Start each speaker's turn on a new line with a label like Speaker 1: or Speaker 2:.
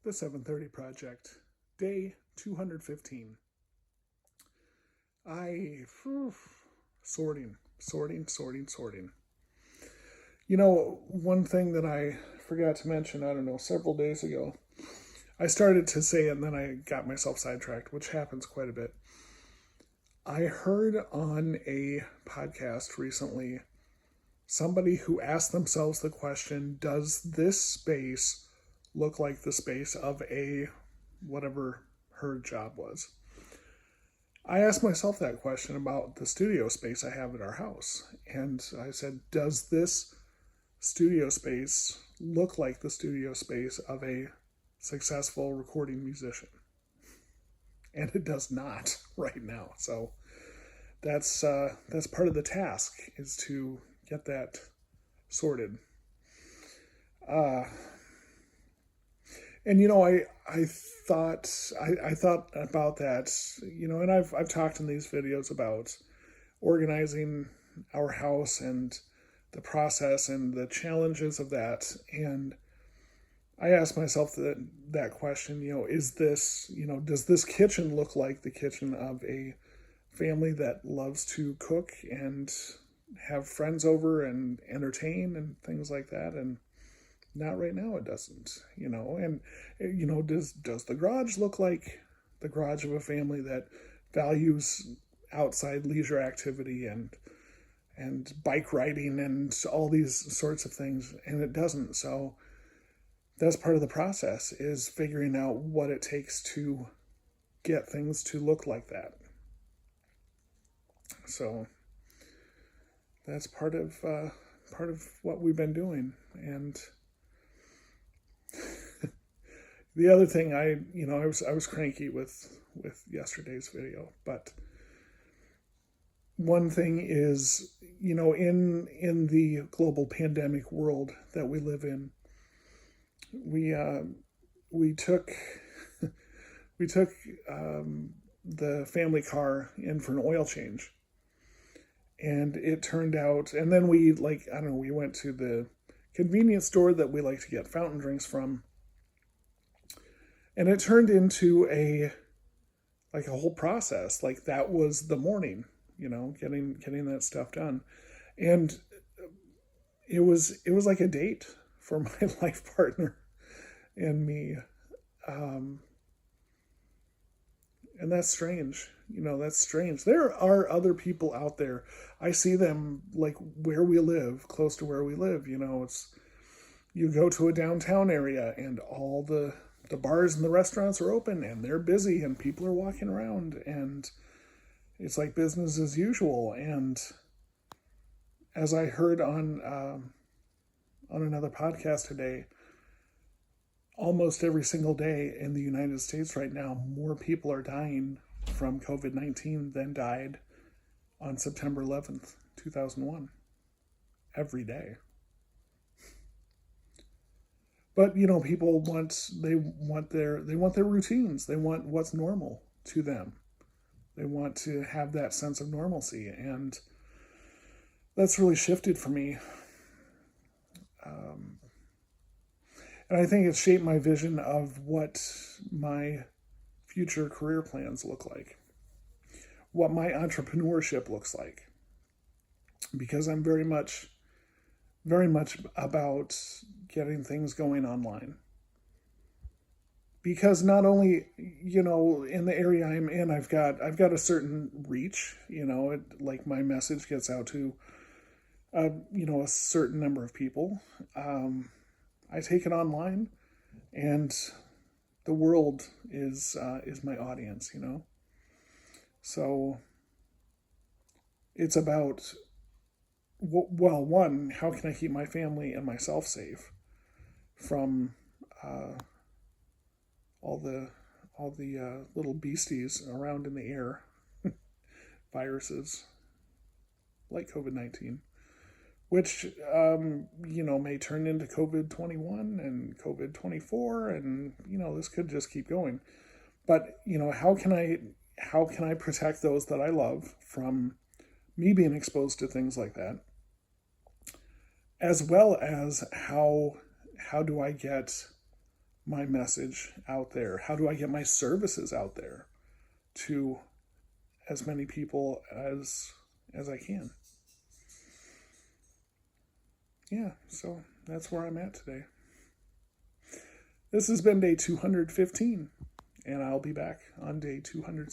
Speaker 1: The 730 Project, day 215. Sorting. One thing that I forgot to mention, I don't know, several days ago, I started to say it and then I got myself sidetracked, which happens quite a bit. I heard on a podcast recently somebody who asked themselves the question, does this space look like the space of a whatever her job was? I asked myself that question about the studio space I have at our house. And I said, does this studio space look like the studio space of a successful recording musician? And it does not right now. So that's part of the task, is to get that sorted. And I thought about that, and I've talked in these videos about organizing our house and the process and the challenges of that. And I asked myself that question, is this, does this kitchen look like the kitchen of a family that loves to cook and have friends over and entertain and things like that? And not right now, it doesn't, and does the garage look like the garage of a family that values outside leisure activity and bike riding and all these sorts of things? And it doesn't. So that's part of the process, is figuring out what it takes to get things to look like that. So that's part of what we've been doing. And the other thing, I was cranky with yesterday's video, but one thing is, in the global pandemic world that we live in, we took the family car in for an oil change, and it turned out, and then we went to the convenience store that we like to get fountain drinks from, and it turned into a whole process. Like, that was the morning, getting that stuff done. And it was like a date for my life partner and me. And that's strange. That's strange. There are other people out there. I see them, like, where we live, close to where we live. It's, you go to a downtown area and all the bars and the restaurants are open and they're busy and people are walking around and it's like business as usual. And as I heard on another podcast today, almost every single day in the United States right now, more people are dying from COVID-19 than died on September 11th, 2001. Every day. But people want their routines. They want what's normal to them. They want to have that sense of normalcy, and that's really shifted for me. And I think it's shaped my vision of what my future career plans look like, what my entrepreneurship looks like, because I'm very much about getting things going online. Because not only, in the area I'm in, I've got a certain reach, like my message gets out to, a certain number of people. I take it online, and the world is my audience, So it's about, well, one, how can I keep my family and myself safe from all the little beasties around in the air, viruses like COVID-19, which may turn into COVID-21 and COVID-24, and this could just keep going. But how can I protect those that I love from me being exposed to things like that, as well as how do I get my message out there? How do I get my services out there to as many people as I can? Yeah, so that's where I'm at today. This has been day 215, and I'll be back on day 216.